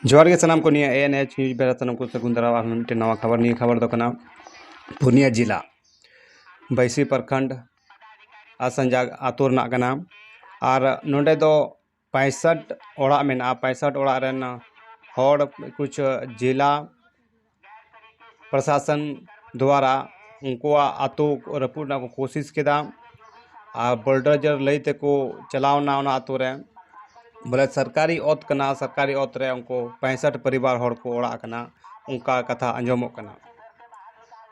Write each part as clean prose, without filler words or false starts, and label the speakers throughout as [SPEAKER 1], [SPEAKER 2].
[SPEAKER 1] जोहार गे सनाम को निया ANH न्यूज बेरा सनाम को सगुन दराव आर मिट्टे नवा खबर निया खबर दो कना पूर्णिया जिला बैसी प्रखंड असंजाग आतुर ना कना और नोंडे दो 65 ओड़ा मेना 65 ओड़ा रेन हॉड कुछ जिला प्रशासन द्वारा उनको आतो रपुना को कोशिश केदा और बुलडोजर लईते को चलावना ओना आतो रे बोले सरकारी ओत कना सरकारी ओत रे उनको 65 परिवार हॉड को ओड़ा कना उनका कथा अंजमो कना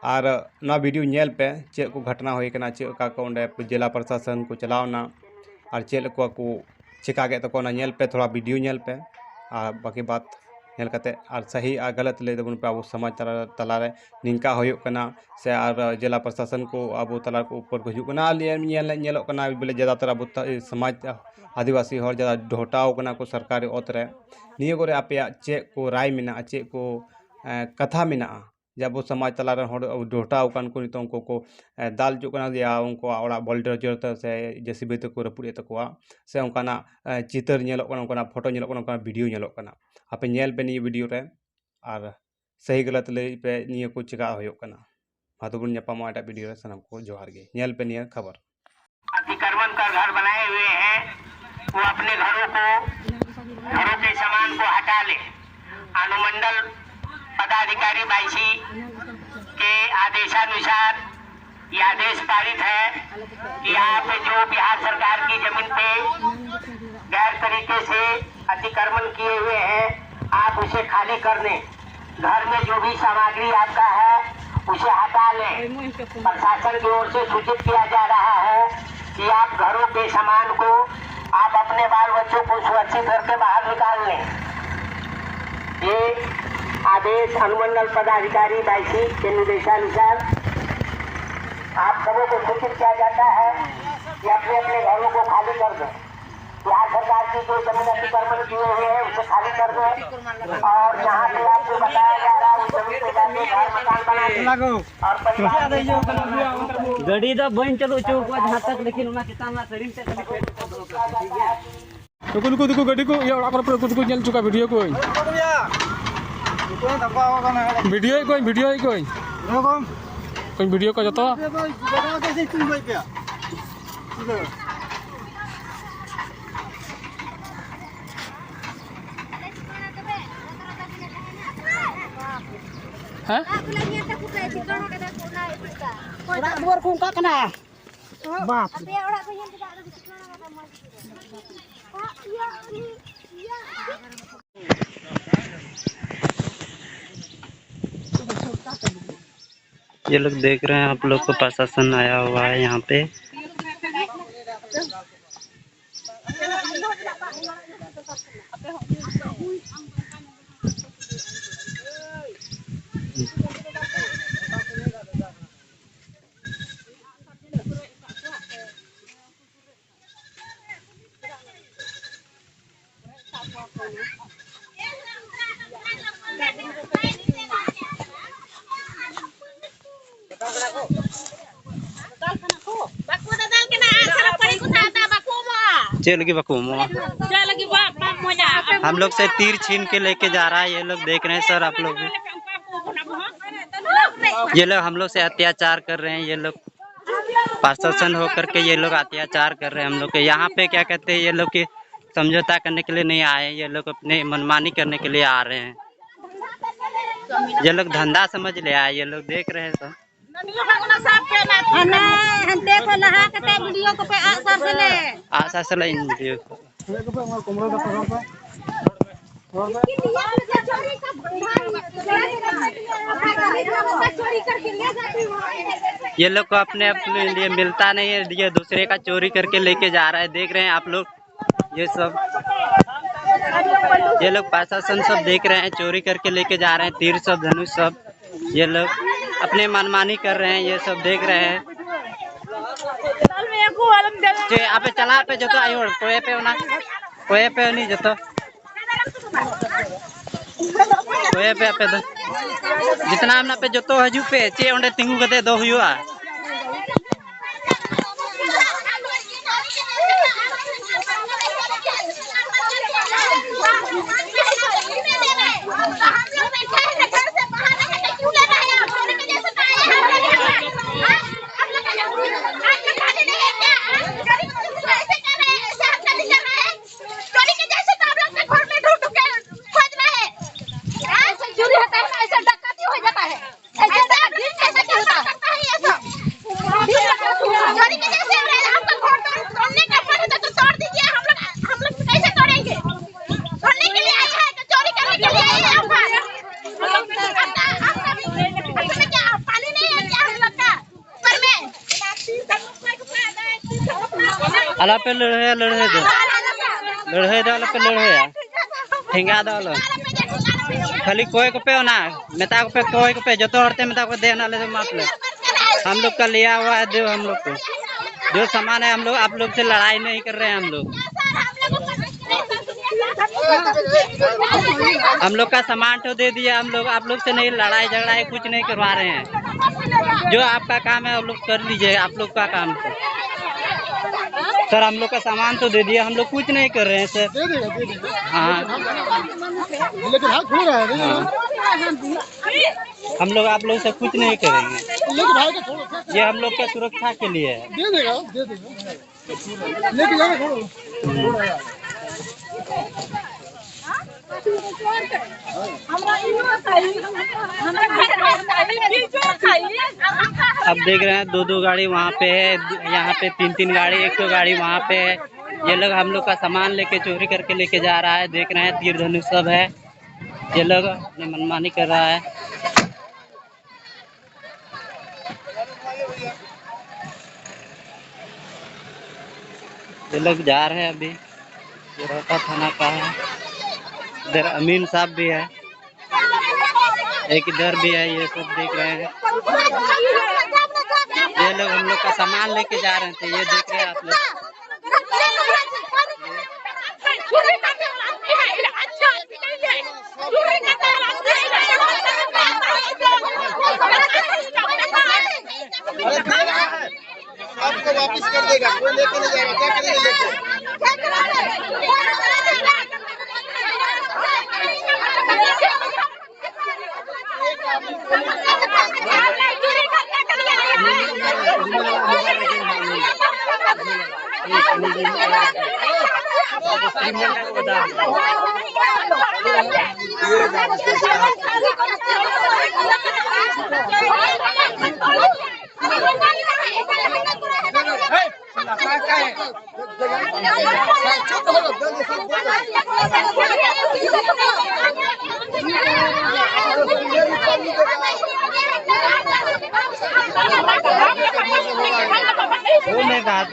[SPEAKER 1] और ना वीडियो नेल पे चे को घटना होई कना चे का को ओंडे जिला प्रशासन को चलावना और चे को चिका के तो ना नेल पे थोड़ा वीडियो नेल पे और बाकी बात नेल कते और सही और गलत ले देबन पे अब समाज तला रे निंका होयो कना से और जिला प्रशासन को अब तला को ऊपर को हिजु कना नेलो कना बोले ज्यादातर अब समाज आदिवासी हर ज़्यादा ढोटाव कना को सरकारी ओत रे निये करे आपे चे को राय मिना चे को कथा मिना जब वो समाज तला रे हर ढोटाव कन को नितों को दाल जो कना या उनको ओड़ा बुलडोजर से जेसीबी ते को रपुड़े तकोआ से उनकाना चितर नेलो कना उनकाना फोटो नेलो कना उनकाना वीडियो नेलो कना आपे नेल पे निये वीडियो रे और सही गलत ले पे निये को चिका होयो कना हाथुबुन न्यापामा एटा वीडियो रे सनम को जोहार गे नेल पे निये खबर
[SPEAKER 2] अतिक्रमण कर घर बनाए हुए हैं वो अपने घरों के सामान को हटा ले। अनुमंडल पदाधिकारी बाईसी के आदेशानुसार यह आदेश पारित है कि यहाँ पे जो बिहार सरकार की जमीन पे गैर तरीके से अतिक्रमण किए हुए हैं आप उसे खाली कर दें। घर में जो भी सामग्री आपका है उसे हटा लें। प्रशासन की ओर से सूचित किया जा रहा है कि आप घरों के सामान को आप अपने बाल बच्चों को सुरक्षित करके बाहर निकाल लें। ये आदेश अनुमंडल पदाधिकारी बाईसी के निर्देशानुसार आप सबों को सूचित किया जाता है कि अपने अपने घरों को खाली कर दें। बिहार सरकार की जो जमीन अतिक्रमण किए हुए हैं उसे खाली कर दें और यहाँ पे आपको बताया जा रहा है उस जमीन पे जाके घर मकान बना दें और परिवार
[SPEAKER 3] गड़ी दा बन चलो चौक जहां तक लेकिन उना किसान ना शरीर से ठीक है
[SPEAKER 4] तो देखो गाड़ी को ये और को चल चुका वीडियो को वीडियो को जतो हैं
[SPEAKER 5] orang luar kungka kena bap
[SPEAKER 3] ये लोग देख रहे हैं आप लोग को प्रशासन आया हुआ है यहाँ पे। लगी बकुमो हम लोग से तीर छीन के लेके जा रहा है। ये लोग देख रहे हैं सर आप लोग भी। ये लोग हम लोग से अत्याचार कर रहे हैं। ये लोग प्रशासन होकर के ये लोग अत्याचार कर रहे हैं हम लोग के। यहाँ पे क्या कहते हैं ये लोग की समझौता करने के लिए नहीं आए। ये लोग अपने मनमानी करने के लिए आ रहे हैं। ये लोग धंधा समझ ले आए। ये लोग देख रहे हैं सब। आशा से ले इन वीडियो को ये लोग को अपने लिए मिलता नहीं है। ये दूसरे का चोरी करके लेके जा रहा है। देख रहे हैं आप लोग ये सब। ये लोग प्रशासन सब देख रहे हैं चोरी करके लेके जा रहे हैं। तीर सब धनुष सब ये लोग अपने मनमानी कर रहे हैं। ये सब देख रहे हैं। आप चला पे जो तो आयो कोई पे नहीं जो तो कोई पे पे जितना हमना पे जो तो हजू पे चे ओंडे तिंगू कते दो हुआ अला पे लड़े दो अला पे लड़े ठेंगा दो अला खाली कोई को पे ना मेता को पे कोई को पे जो तो हरते मेता को देना ले मतलब हम लोग का लिया हुआ है जो हम लोग को जो सामान है हम लोग आप लोग से लड़ाई नहीं कर रहे हैं हम लोग का सामान तो दे दिया हम लोग आप लोग से नहीं लड़ाई झगड़ा है कुछ नहीं करवा रहे हैं जो आपका काम है आप लोग कर लीजिए आप लोग का काम तो सर हम लोग का सामान तो दे दिया हम लोग कुछ नहीं कर रहे हैं सर
[SPEAKER 4] दे देगा
[SPEAKER 3] हाँ
[SPEAKER 4] लेकिन हाथ खुल रहा है
[SPEAKER 3] हम लोग आप लोग से कुछ नहीं करेंगे
[SPEAKER 4] लेकिन भाई का छोड़ो
[SPEAKER 3] ये हम लोग का सुरक्षा के लिए है
[SPEAKER 4] दे देगा लेकिन जाना छोड़ो
[SPEAKER 3] अब देख रहे हैं दो गाड़ी वहाँ पे है यहाँ पे तीन गाड़ी एक तो गाड़ी वहाँ पे है ये लोग हम लोग का सामान लेके चोरी करके लेके जा रहा है देख रहे हैं तीर धनुष सब है ये लोग अपनी मनमानी कर रहा है ये लोग जा रहे हैं अभी ये रोहता थाना का है इधर अमीन साहब भी है एक इधर भी है ये सब देख रहे हैं ये लोग हम लोग का सामान लेके जा रहे थे ये देख रहे हैं आप लोग
[SPEAKER 6] आपको वापस कर देगा कोई लेके नहीं जाएगा क्या करेंगे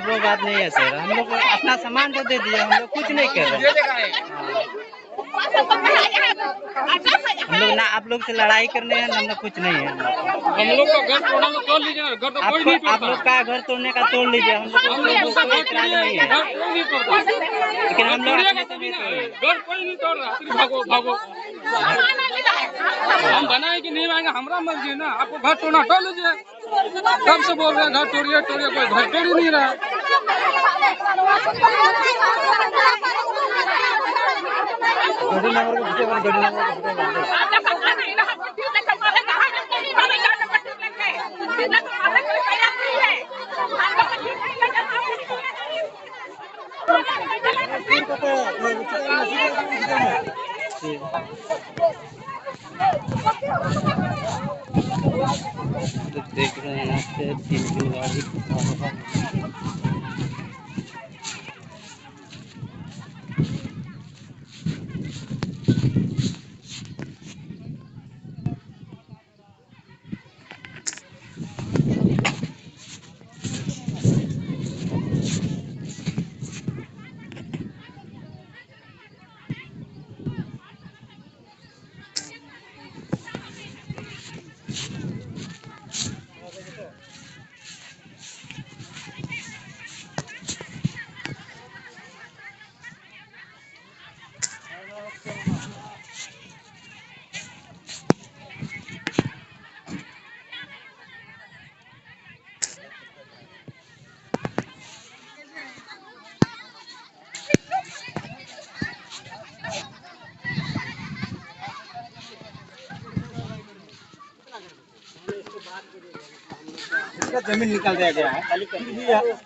[SPEAKER 6] वो बात नहीं है सर हम लोग अपना सामान तो दे दिया हम लोग कुछ नहीं कर रहे हम लोग ना आप लोग से लड़ाई करने हैं हम लोग कुछ नहीं है
[SPEAKER 4] हम लोग का घर तोड़ना तो तोड़ लीजिए घर तो कोई नहीं
[SPEAKER 3] आप लोग का घर तोड़ने का तोड़ लीजिए हम लोग को कोई इतराज नहीं है लेकिन हम लोग
[SPEAKER 4] घर कोई नहीं तोड़ रहा सिर्फ भागो भागो हम बनाए कि नहीं बनाएंगे हमारा मर्जी है ना आपको घर तोड़ना तोड़ लीजिए कब से बोल रहे हैं घर तोड़िए तोड़िए कोई घर तोड़ ही नहीं रहा
[SPEAKER 3] देख रहे हैं यहाँ पे तीन गाड़ी
[SPEAKER 1] जमीन निकाल दिया गया है